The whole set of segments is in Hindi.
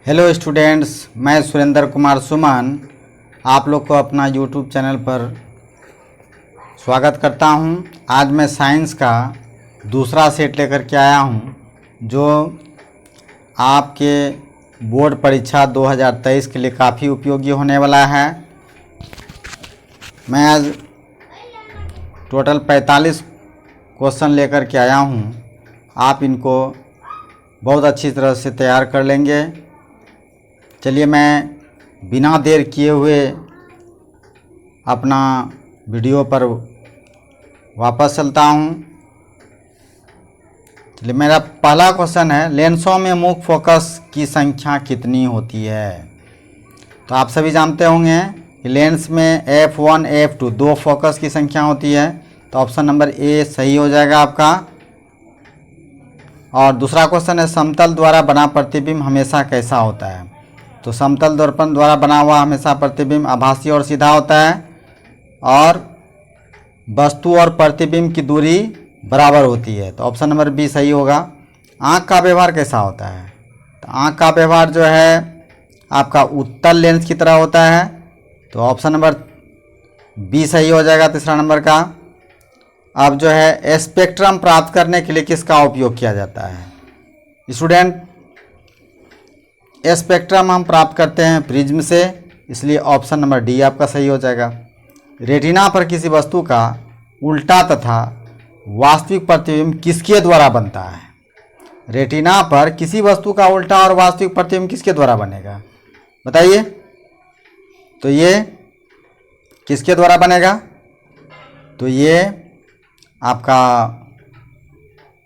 हेलो स्टूडेंट्स, मैं सुरेंद्र कुमार सुमन आप लोग को अपना यूट्यूब चैनल पर स्वागत करता हूं। आज मैं साइंस का दूसरा सेट लेकर के आया हूं जो आपके बोर्ड परीक्षा 2023 के लिए काफ़ी उपयोगी होने वाला है। मैं आज टोटल 45 क्वेश्चन लेकर के आया हूं। आप इनको बहुत अच्छी तरह से तैयार कर लेंगे। चलिए मैं बिना देर किए हुए अपना वीडियो पर वापस चलता हूं। चलिए, मेरा पहला क्वेश्चन है, लेंसों में मुख्य फोकस की संख्या कितनी होती है? तो आप सभी जानते होंगे कि लेंस में F1 F2 दो फोकस की संख्या होती है। तो ऑप्शन नंबर ए सही हो जाएगा आपका। और दूसरा क्वेश्चन है, समतल द्वारा बना प्रतिबिंब हमेशा कैसा होता है? तो समतल दर्पण द्वारा बना हुआ हमेशा प्रतिबिंब आभासी और सीधा होता है और वस्तु और प्रतिबिंब की दूरी बराबर होती है। तो ऑप्शन नंबर बी सही होगा। आँख का व्यवहार कैसा होता है? तो आँख का व्यवहार जो है आपका उत्तल लेंस की तरह होता है। तो ऑप्शन नंबर बी सही हो जाएगा तीसरा नंबर का। अब जो है, स्पेक्ट्रम प्राप्त करने के लिए किसका उपयोग किया जाता है? स्टूडेंट, स्पेक्ट्रम हम प्राप्त करते हैं प्रिज्म से, इसलिए ऑप्शन नंबर डी आपका सही हो जाएगा। रेटिना पर किसी वस्तु का उल्टा तथा वास्तविक प्रतिबिंब किसके द्वारा बनता है? रेटिना पर किसी वस्तु का उल्टा और वास्तविक प्रतिबिंब किसके द्वारा बनेगा? बताइए। तो ये किसके द्वारा बनेगा? तो ये आपका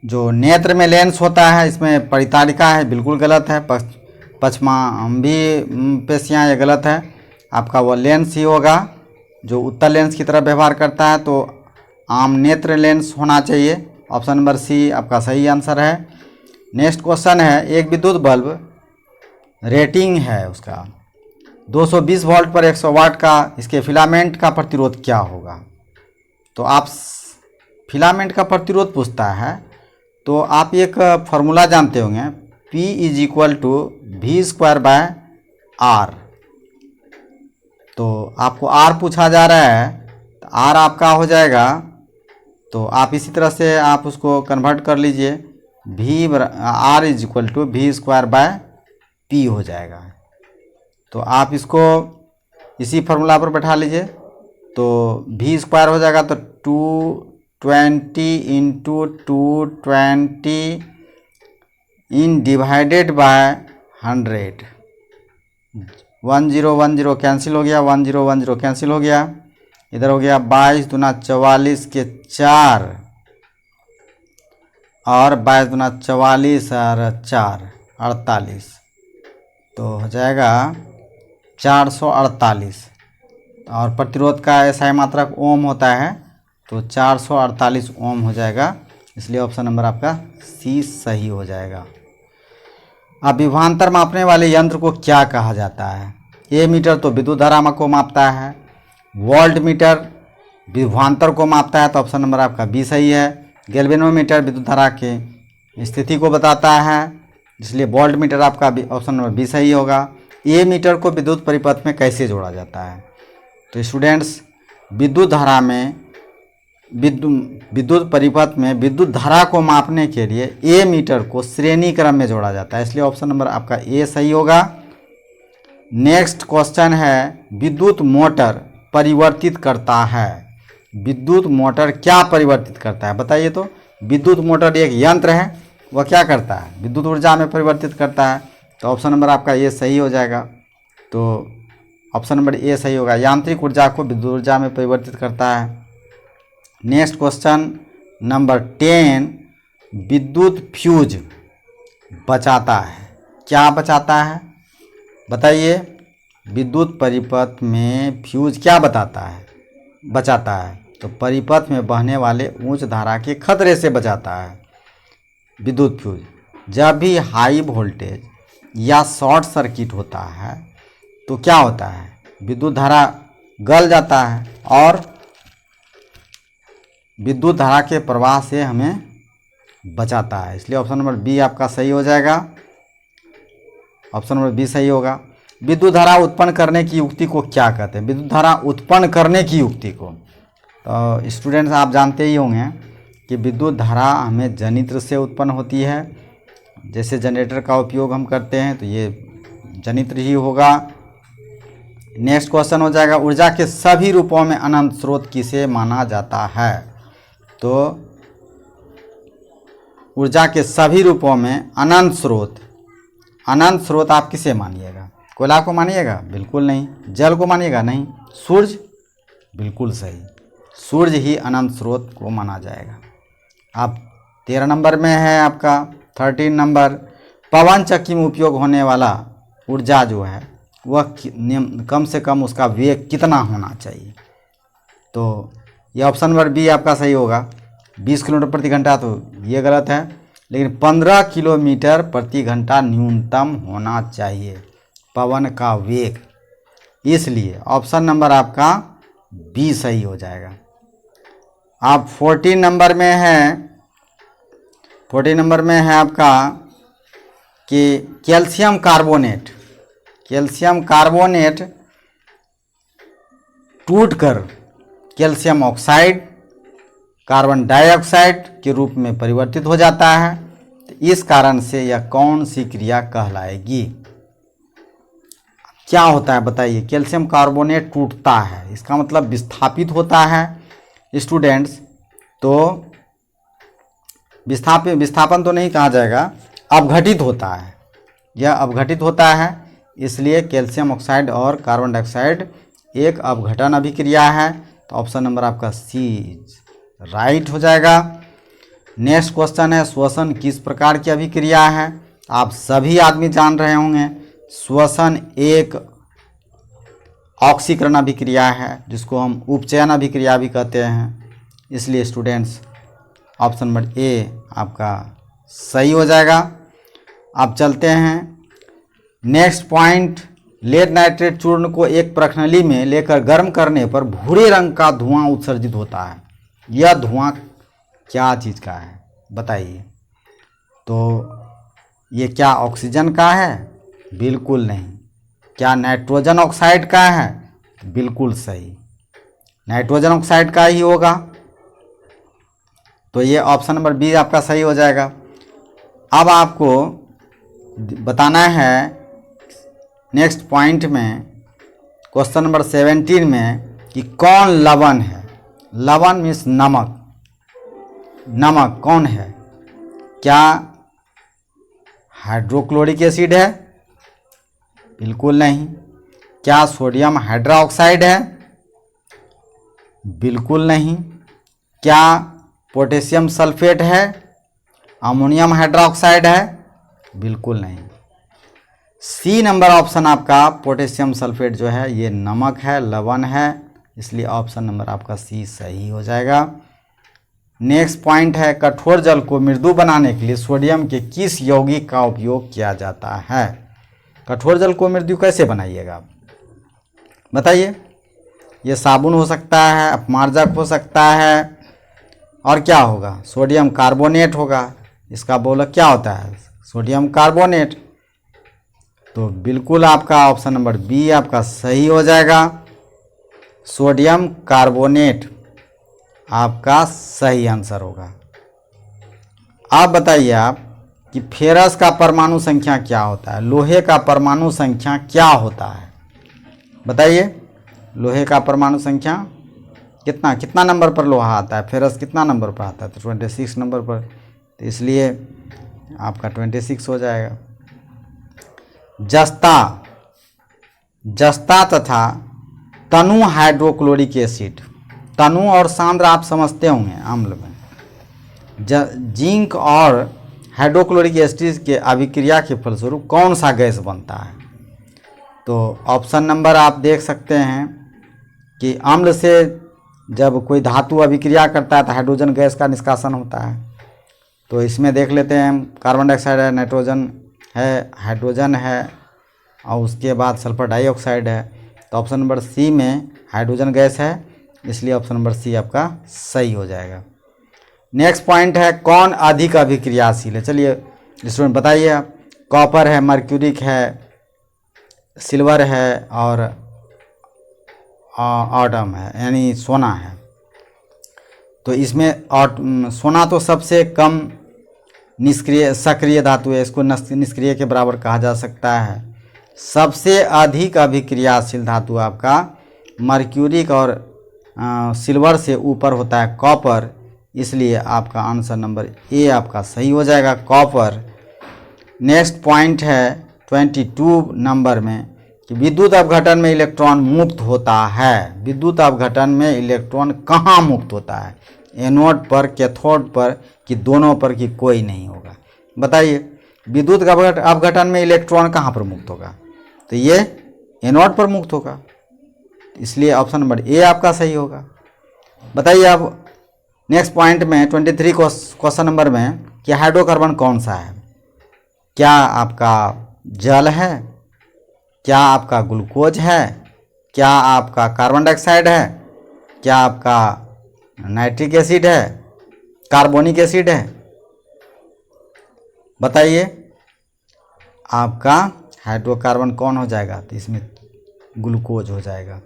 जो नेत्र में लेंस होता है, इसमें परितारिका है, बिल्कुल गलत है। पश्चमांबी पेशियाँ, ये गलत है। आपका वो लेंस ही होगा जो उत्तल लेंस की तरह व्यवहार करता है। तो आम नेत्र लेंस होना चाहिए। ऑप्शन नंबर सी आपका सही आंसर है। नेक्स्ट क्वेश्चन है, एक विद्युत बल्ब रेटिंग है उसका 220 वोल्ट पर 100 वाट का, इसके फिलामेंट का प्रतिरोध क्या होगा? तो आप फिलामेंट का प्रतिरोध पूछता है तो आप एक फार्मूला जानते होंगे, P = V²/R। तो आपको R पूछा जा रहा है, तो R आपका हो जाएगा। तो आप इसी तरह से आप उसको कन्वर्ट कर लीजिए, R = V²/P हो जाएगा। तो आप इसको इसी फार्मूला पर बैठा लीजिए। तो V² हो जाएगा, तो 220 × 220 डिवाइडेड बाय 100। 1010 कैंसिल हो गया, 1010 कैंसिल हो गया। इधर हो गया 22 दूना 44 के 4 और 22 दूना 44 और 4 48। तो हो जाएगा 448। और प्रतिरोध का SI मात्रक ओम होता है, तो 448 ओम हो जाएगा। इसलिए ऑप्शन नंबर आपका सी सही हो जाएगा। अब विभवांतर मापने वाले यंत्र को क्या कहा जाता है? मीटर तो विद्युत धारा को मापता है, वोल्ट मीटर विभवांतर को मापता है, तो ऑप्शन नंबर आपका बी सही है। गैल्वेनोमीटर विद्युत धारा की स्थिति को बताता है, इसलिए वोल्ट मीटर आपका ऑप्शन नंबर बी सही होगा। मीटर को विद्युत परिपथ में कैसे जोड़ा जाता है? तो स्टूडेंट्स, विद्युत धारा में विद्युत परिपथ में विद्युत धारा को मापने के लिए मीटर को श्रेणी क्रम में जोड़ा जाता है, इसलिए ऑप्शन नंबर आपका ए सही होगा। नेक्स्ट क्वेश्चन है, विद्युत मोटर परिवर्तित करता है। विद्युत मोटर क्या परिवर्तित करता है? बताइए। तो विद्युत मोटर एक यंत्र है, वह क्या करता है? विद्युत ऊर्जा में परिवर्तित करता है। तो ऑप्शन नंबर आपका ये सही हो जाएगा। तो ऑप्शन नंबर ए सही होगा, यांत्रिक ऊर्जा को विद्युत ऊर्जा में परिवर्तित करता है। नेक्स्ट क्वेश्चन नंबर 10, विद्युत फ्यूज बचाता है। क्या बचाता है? बताइए। विद्युत परिपथ में फ्यूज क्या बचाता है? तो परिपथ में बहने वाले उच्च धारा के खतरे से बचाता है विद्युत फ्यूज। जब भी हाई वोल्टेज या शॉर्ट सर्किट होता है तो क्या होता है? विद्युत धारा गल जाता है और विद्युत धारा के प्रवाह से हमें बचाता है, इसलिए ऑप्शन नंबर बी आपका सही हो जाएगा। ऑप्शन नंबर बी सही होगा। विद्युत धारा उत्पन्न करने की युक्ति को क्या कहते हैं? विद्युत धारा उत्पन्न करने की युक्ति को, तो स्टूडेंट्स आप जानते ही होंगे कि विद्युत धारा हमें जनित्र से उत्पन्न होती है। जैसे जनरेटर का उपयोग हम करते हैं तो ये जनित्र ही होगा। नेक्स्ट क्वेश्चन हो जाएगा, ऊर्जा के सभी रूपों में अनंत स्रोत किसे माना जाता है? तो ऊर्जा के सभी रूपों में अनंत स्रोत आप किसे मानिएगा? कोयला को मानिएगा? बिल्कुल नहीं। जल को मानिएगा? नहीं। सूर्य? बिल्कुल सही, सूर्य ही अनंत स्रोत को माना जाएगा। अब 13 नंबर में है आपका 13 नंबर, पवन चक्की में उपयोग होने वाला ऊर्जा जो है वह कम से कम उसका वेग कितना होना चाहिए? तो ये ऑप्शन नंबर बी आपका सही होगा। 20 किलोमीटर प्रति घंटा तो ये गलत है, लेकिन 15 किलोमीटर प्रति घंटा न्यूनतम होना चाहिए पवन का वेग। इसलिए ऑप्शन नंबर आपका बी सही हो जाएगा। आप 14 नंबर में है आपका कि कैल्शियम कार्बोनेट टूटकर कैल्शियम ऑक्साइड कार्बन डाइऑक्साइड के रूप में परिवर्तित हो जाता है, तो इस कारण से यह कौन सी क्रिया कहलाएगी? क्या होता है बताइए? कैल्शियम कार्बोनेट टूटता है, इसका मतलब विस्थापित होता है स्टूडेंट्स। तो विस्थापन तो नहीं कहा जाएगा, अपघटित होता है, यह अपघटित होता है। इसलिए कैल्शियम ऑक्साइड और कार्बन डाइऑक्साइड एक अपघटन अभिक्रिया है, तो ऑप्शन नंबर आपका सी राइट हो जाएगा। नेक्स्ट क्वेश्चन है, श्वसन किस प्रकार की अभिक्रिया है? आप सभी आदमी जान रहे होंगे, श्वसन एक ऑक्सीकरण अभिक्रिया है जिसको हम उपचयन अभिक्रिया भी कहते हैं। इसलिए स्टूडेंट्स ऑप्शन नंबर ए आपका सही हो जाएगा। अब चलते हैं नेक्स्ट पॉइंट, लेड नाइट्रेट चूर्ण को एक प्रखनली में लेकर गर्म करने पर भूरे रंग का धुआं उत्सर्जित होता है। यह धुआं क्या चीज़ का है बताइए? तो ये क्या ऑक्सीजन का है? बिल्कुल नहीं। क्या नाइट्रोजन ऑक्साइड का है? बिल्कुल सही, नाइट्रोजन ऑक्साइड का ही होगा। तो ये ऑप्शन नंबर बी आपका सही हो जाएगा। अब आपको बताना है नेक्स्ट पॉइंट में, क्वेश्चन नंबर 17 में, कि कौन लवण है? लवण मीन्स नमक। नमक कौन है? क्या हाइड्रोक्लोरिक एसिड है? बिल्कुल नहीं। क्या सोडियम हाइड्रोक्साइड है? बिल्कुल नहीं। क्या पोटेशियम सल्फेट है? अमोनियम हाइड्रोक्साइड है? बिल्कुल नहीं। सी नंबर ऑप्शन आपका पोटेशियम सल्फेट जो है ये नमक है, लवण है, इसलिए ऑप्शन नंबर आपका सी सही हो जाएगा। नेक्स्ट पॉइंट है, कठोर जल को मृदु बनाने के लिए सोडियम के किस यौगिक का उपयोग किया जाता है? कठोर जल को मृदु कैसे बनाइएगा आप बताइए? ये साबुन हो सकता है, अपमार्जक हो सकता है, और क्या होगा? सोडियम कार्बोनेट होगा। इसका बहुलक क्या होता है? Sodium carbonate. तो बिल्कुल आपका ऑप्शन नंबर बी आपका सही हो जाएगा। सोडियम कार्बोनेट आपका सही आंसर होगा। आप बताइए आप कि फेरस का परमाणु संख्या क्या होता है? लोहे का परमाणु संख्या क्या होता है बताइए? लोहे का परमाणु संख्या कितना नंबर पर लोहा आता है? फेरस कितना नंबर पर आता है? तो 26 नंबर पर, तो इसलिए आपका 26 हो जाएगा। जस्ता तथा तनु हाइड्रोक्लोरिक एसिड, तनु और सांद्र आप समझते होंगे अम्ल में। जिंक और हाइड्रोक्लोरिक एसिड के अभिक्रिया के फलस्वरूप कौन सा गैस बनता है? तो ऑप्शन नंबर आप देख सकते हैं कि अम्ल से जब कोई धातु अभिक्रिया करता है तो हाइड्रोजन गैस का निष्कासन होता है। तो इसमें देख लेते हैं हम, कार्बन डाइऑक्साइड है, नाइट्रोजन है, हाइड्रोजन है, और उसके बाद सल्फर डाइऑक्साइड है। तो ऑप्शन नंबर सी में हाइड्रोजन गैस है, इसलिए ऑप्शन नंबर सी आपका सही हो जाएगा। नेक्स्ट पॉइंट है, कौन अधिक अभिक्रियाशील है? चलिए स्टूडेंट बताइए आप, कॉपर है, मर्क्यूरिक है, सिल्वर है और ऑटम है यानी सोना है। तो इसमें सोना तो सबसे कम निष्क्रिय सक्रिय धातु है, इसको निष्क्रिय के बराबर कहा जा सकता है। सबसे अधिक अभिक्रियाशील धातु आपका मर्क्यूरिक और सिल्वर से ऊपर होता है कॉपर, इसलिए आपका आंसर नंबर ए आपका सही हो जाएगा, कॉपर। नेक्स्ट पॉइंट है 22 नंबर में कि विद्युत अपघटन में इलेक्ट्रॉन मुक्त होता है। विद्युत अपघटन में इलेक्ट्रॉन कहाँ मुक्त होता है? एनोड पर, कैथोड पर कि दोनों पर कि कोई नहीं होगा? बताइए, विद्युत अपघटन में इलेक्ट्रॉन कहाँ पर मुक्त होगा? तो ये एनोड पर मुक्त होगा, इसलिए ऑप्शन नंबर ए आपका सही होगा। बताइए अब नेक्स्ट पॉइंट में 23 क्वेश्चन नंबर में कि हाइड्रोकार्बन कौन सा है? क्या आपका जल है? क्या आपका ग्लूकोज है? क्या आपका कार्बन डाइऑक्साइड है? क्या आपका नाइट्रिक एसिड है? कार्बोनिक एसिड है? बताइए आपका हाइड्रोकार्बन कौन हो जाएगा? तो इसमें ग्लूकोज हो जाएगा,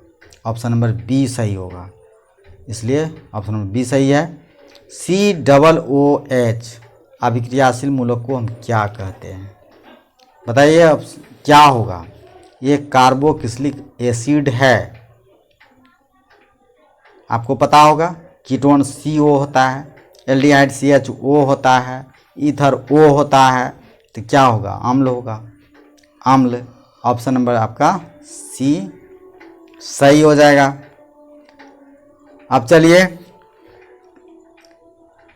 ऑप्शन नंबर बी सही होगा, इसलिए ऑप्शन नंबर बी सही है। COOH अभिक्रियाशील मूलक को हम क्या कहते हैं? बताइए अब क्या होगा? ये कार्बोक्सिलिक एसिड है, आपको पता होगा। कीटोन CO होता है, एल्डिहाइड CHO होता है, ईथर O होता है, तो क्या होगा? अम्ल होगा, अम्ल। ऑप्शन नंबर आपका सी सही हो जाएगा। अब चलिए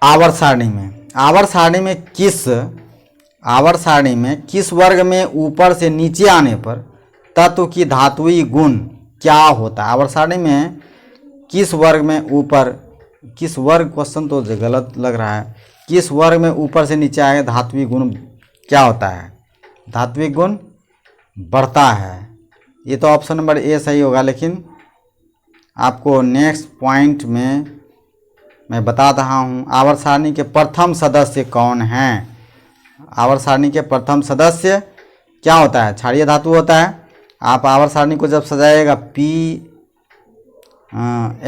आवर्त सारणी में किस वर्ग में ऊपर से नीचे आने पर तत्व की धात्विक गुण क्या होता है? आवर्त सारणी में किस वर्ग में ऊपर, किस वर्ग, क्वेश्चन तो गलत लग रहा है, किस वर्ग में ऊपर से नीचे आए धात्विक गुण क्या होता है? धात्विक गुण बढ़ता है, ये तो ऑप्शन नंबर ए सही होगा। लेकिन आपको नेक्स्ट पॉइंट में मैं बता रहा हूँ, आवर्त सारणी के प्रथम सदस्य कौन हैं? आवर्त सारणी के प्रथम सदस्य क्या होता है? क्षारीय धातु होता है। आप आवर्त सारणी को जब सजाइएगा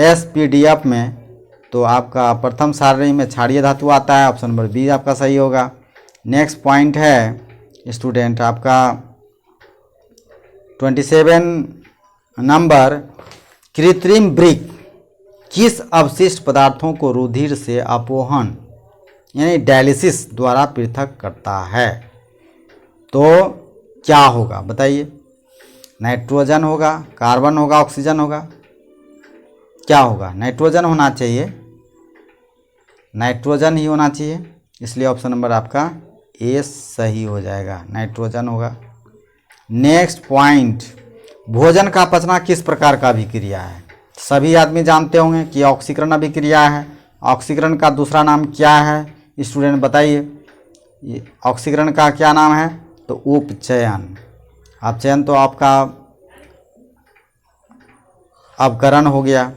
SPDF में, तो आपका प्रथम सारणी में क्षारीय धातु आता है, ऑप्शन नंबर बी आपका सही होगा। नेक्स्ट पॉइंट है स्टूडेंट आपका 27 नंबर, कृत्रिम वृक्क किस अवशिष्ट पदार्थों को रुधिर से अपोहन यानी डायलिसिस द्वारा पृथक करता है? तो क्या होगा बताइए? नाइट्रोजन होगा, कार्बन होगा, ऑक्सीजन होगा? क्या होगा? नाइट्रोजन होना चाहिए, नाइट्रोजन ही होना चाहिए, इसलिए ऑप्शन नंबर आपका ए सही हो जाएगा, नाइट्रोजन होगा। नेक्स्ट पॉइंट, भोजन का पचना किस प्रकार का अभिक्रिया है? सभी आदमी जानते होंगे कि ऑक्सीकरण अभिक्रिया है। ऑक्सीकरण का दूसरा नाम क्या है स्टूडेंट बताइए? ये ऑक्सीकरण का क्या नाम है? तो उपचयन। अपचयन तो आपका अपकरण हो गया,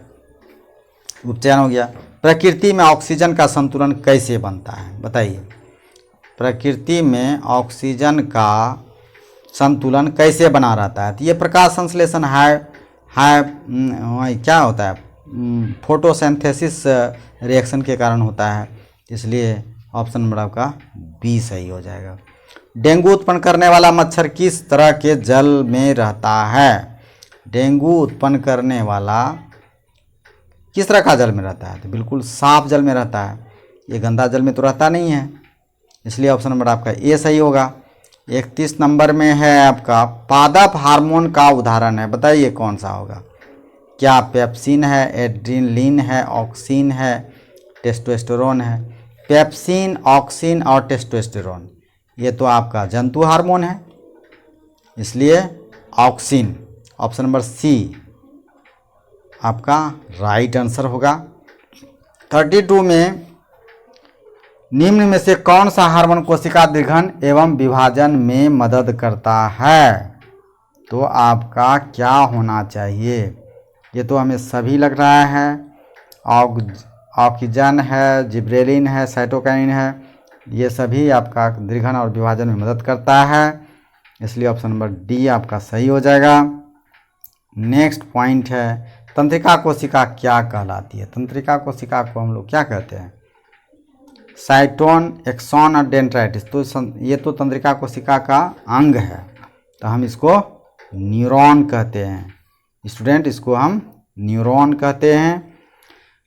उपचयन हो गया। प्रकृति में ऑक्सीजन का संतुलन कैसे बनता है बताइए? प्रकृति में ऑक्सीजन का संतुलन कैसे बना रहता है? तो ये प्रकाश संश्लेषण है क्या होता है? फोटोसिंथेसिस रिएक्शन के कारण होता है, इसलिए ऑप्शन नंबर आपका बी सही हो जाएगा। डेंगू उत्पन्न करने वाला मच्छर किस तरह के जल में रहता है? डेंगू उत्पन्न करने वाला किस तरह का जल में रहता है? तो बिल्कुल साफ जल में रहता है, ये गंदा जल में तो रहता नहीं है, इसलिए ऑप्शन नंबर आपका ए सही होगा। 31 नंबर में है आपका पादप हार्मोन का उदाहरण है, बताइए कौन सा होगा? क्या पेप्सिन है, एड्रेनलिन है, ऑक्सिन है, टेस्टोस्टेरोन है? पेप्सिन, ऑक्सिन और टेस्टोस्टेरोन ये तो आपका जंतु हार्मोन है, इसलिए ऑक्सिन, ऑप्शन नंबर सी आपका राइट आंसर होगा। 32 में निम्न में से कौन सा हार्मोन कोशिका दीर्घन एवं विभाजन में मदद करता है? तो आपका क्या होना चाहिए? ये तो हमें सभी लग रहा है, ऑक्सीजन है, जिब्रेलिन है, साइटोकाइनिन है, ये सभी आपका दीर्घन और विभाजन में मदद करता है, इसलिए ऑप्शन नंबर डी आपका सही हो जाएगा। नेक्स्ट पॉइंट है, तंत्रिका कोशिका क्या कहलाती है? तंत्रिका कोशिका को हम लोग क्या कहते हैं? साइटोन, एक्सॉन और डेंड्राइटिस। तो ये तो तंत्रिका कोशिका का अंग है, तो हम इसको न्यूरॉन कहते हैं स्टूडेंट, इसको हम न्यूरॉन कहते हैं।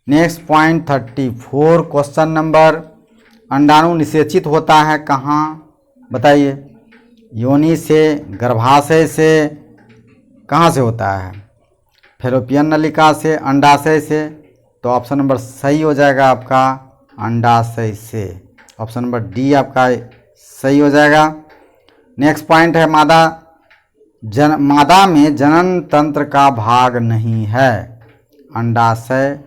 नेक्स्ट पॉइंट 34 क्वेश्चन नंबर, अंडाणु निषेचित होता है कहाँ? बताइए। योनि से, गर्भाशय से, कहाँ से होता है? फैलोपियन नलिका से, अंडाशय से। तो ऑप्शन नंबर सही हो जाएगा आपका अंडाशय से। ऑप्शन नंबर डी आपका सही हो जाएगा। नेक्स्ट पॉइंट है, मादा में जनन तंत्र का भाग नहीं है। अंडाशय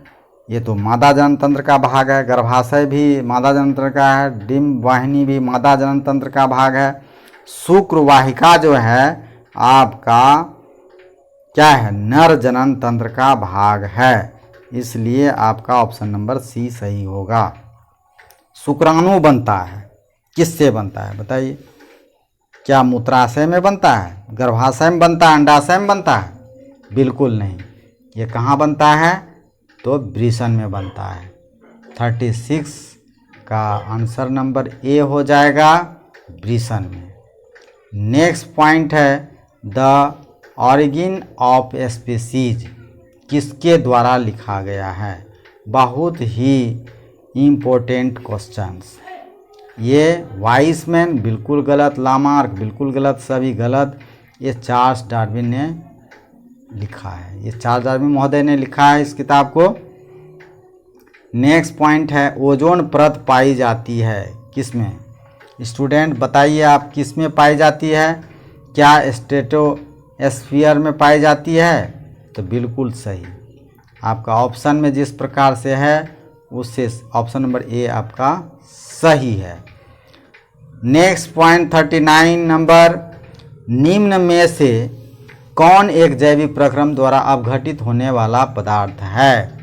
ये तो मादा जनन तंत्र का भाग है, गर्भाशय भी मादा जनन तंत्र का है, डिम्ब वाहिनी भी मादा जनन तंत्र का भाग है, शुक्र वाहिका जो है आपका क्या है? नर जनन तंत्र का भाग है, इसलिए आपका ऑप्शन नंबर सी सही होगा। शुक्राणु बनता है, किससे बनता है बताइए? क्या मूत्राशय में बनता है, गर्भाशय में बनता है, अंडाशय में बनता है? बिल्कुल नहीं। ये कहाँ बनता है? तो वृषण में बनता है। 36 का आंसर नंबर ए हो जाएगा, वृषण में। नेक्स्ट पॉइंट है, द ऑरिजिन ऑफ स्पीसीज किसके द्वारा लिखा गया है? बहुत ही इम्पोर्टेंट क्वेश्चंस। ये वाइसमैन बिल्कुल गलत, लामार्क बिल्कुल गलत, सभी गलत। ये चार्ल्स डार्विन ने लिखा है, ये चार्ल्स डार्विन महोदय ने लिखा है इस किताब को। नेक्स्ट पॉइंट है, ओजोन परत पाई जाती है किसमें? स्टूडेंट बताइए आप, किस में पाई जाती है? क्या स्ट्रेटोस्फीयर में पाई जाती है? तो बिल्कुल सही, आपका ऑप्शन में जिस प्रकार से है उससे ऑप्शन नंबर ए आपका सही है। नेक्स्ट पॉइंट 39 नंबर, निम्न में से कौन एक जैविक प्रक्रम द्वारा अपघटित होने वाला पदार्थ है?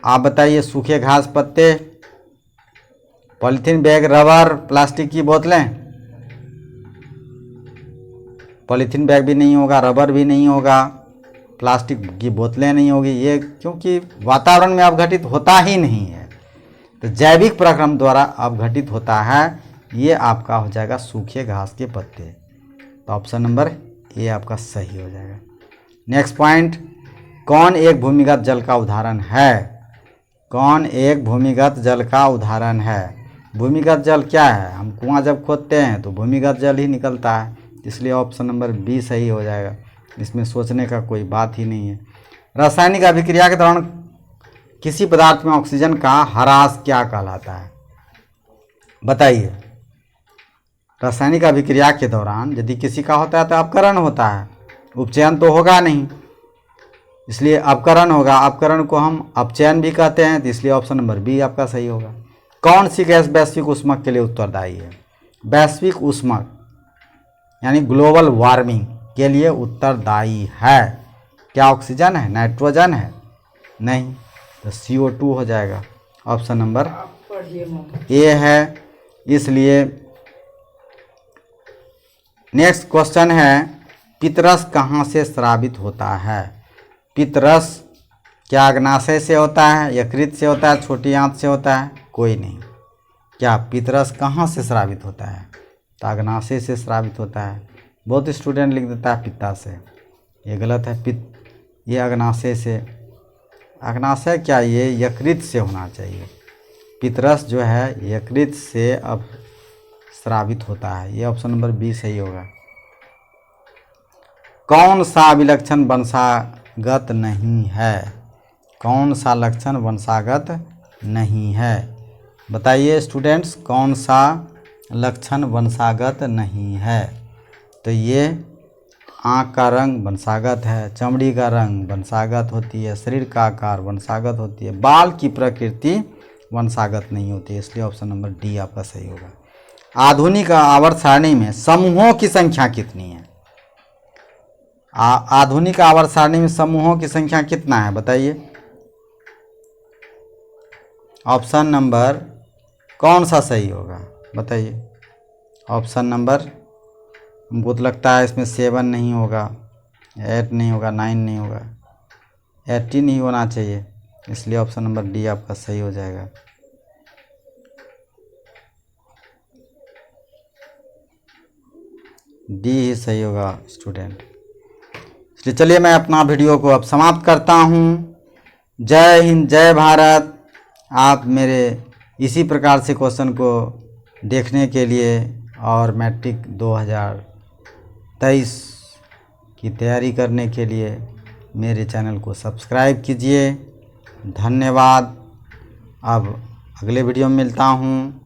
आप बताइए। सूखे घास पत्ते, पॉलीथीन बैग, रबर, प्लास्टिक की बोतलें? पॉलीथीन बैग भी नहीं होगा, रबर भी नहीं होगा, प्लास्टिक की बोतलें नहीं होगी, ये क्योंकि वातावरण में अपघटित होता ही नहीं है। तो जैविक प्रक्रम द्वारा अपघटित होता है, ये आपका हो जाएगा सूखे घास के पत्ते। तो ऑप्शन नंबर ए आपका सही हो जाएगा। नेक्स्ट पॉइंट, कौन एक भूमिगत जल का उदाहरण है? कौन एक भूमिगत जल का उदाहरण है? भूमिगत जल क्या है? हम कुआं जब खोदते हैं तो भूमिगत जल ही निकलता है, इसलिए ऑप्शन नंबर बी सही हो जाएगा। इसमें सोचने का कोई बात ही नहीं है। रासायनिक अभिक्रिया के दौरान किसी पदार्थ में ऑक्सीजन का ह्रास क्या कहलाता है? बताइए। रासायनिक अभिक्रिया के दौरान यदि किसी का होता है तो अपकरण होता है, उपचयन तो होगा नहीं, इसलिए अपकरण होगा। अपकरण को हम अपचयन भी कहते हैं, तो इसलिए ऑप्शन नंबर बी आपका सही होगा। कौन सी गैस वैश्विक ऊष्मक के लिए उत्तरदायी है? वैश्विक ऊष्मक यानी ग्लोबल वार्मिंग के लिए उत्तरदायी है? क्या ऑक्सीजन है, नाइट्रोजन है? नहीं, तो CO2 हो जाएगा। ऑप्शन नंबर ए है, इसलिए। नेक्स्ट क्वेश्चन है, पितरस कहाँ से स्रावित होता है? पितरस क्या अग्नाशय से होता है, यकृत से होता है, छोटी आंत से होता है? कोई नहीं। क्या पितरस कहाँ से स्रावित होता है? तो अग्नाशय से स्रावित होता है। बहुत स्टूडेंट लिख देता है पित्ता से, ये गलत है। ये अग्नाशय से, अग्नाशय क्या, ये यकृत से होना चाहिए। पितरस जो है यकृत से अब स्रावित होता है, ये ऑप्शन नंबर बी सही होगा। कौन सा विलक्षण वंशागत नहीं है? कौन सा लक्षण वंशागत नहीं है? बताइए स्टूडेंट्स, कौन सा लक्षण वंशागत नहीं है? तो ये आँख का रंग वंशागत है, चमड़ी का रंग वंशागत होती है, शरीर का आकार वंशागत होती है, बाल की प्रकृति वंशागत नहीं होती है, इसलिए ऑप्शन नंबर डी आपका सही होगा। आधुनिक आवर्त सारणी में समूहों की संख्या कितनी है? आधुनिक आवर्त सारणी में समूहों की संख्या कितना है बताइए? ऑप्शन नंबर कौन सा सही होगा बताइए। ऑप्शन नंबर, हमको तो लगता है इसमें 7 नहीं होगा, 8 नहीं होगा, 9 नहीं होगा, 18 ही होना चाहिए, इसलिए ऑप्शन नंबर डी आपका सही हो जाएगा। डी ही सही होगा स्टूडेंट। इसलिए चलिए मैं अपना वीडियो को अब समाप्त करता हूँ। जय हिंद, जय भारत। आप मेरे इसी प्रकार से क्वेश्चन को देखने के लिए और मैट्रिक 2023 की तैयारी करने के लिए मेरे चैनल को सब्सक्राइब कीजिए। धन्यवाद। अब अगले वीडियो में मिलता हूँ।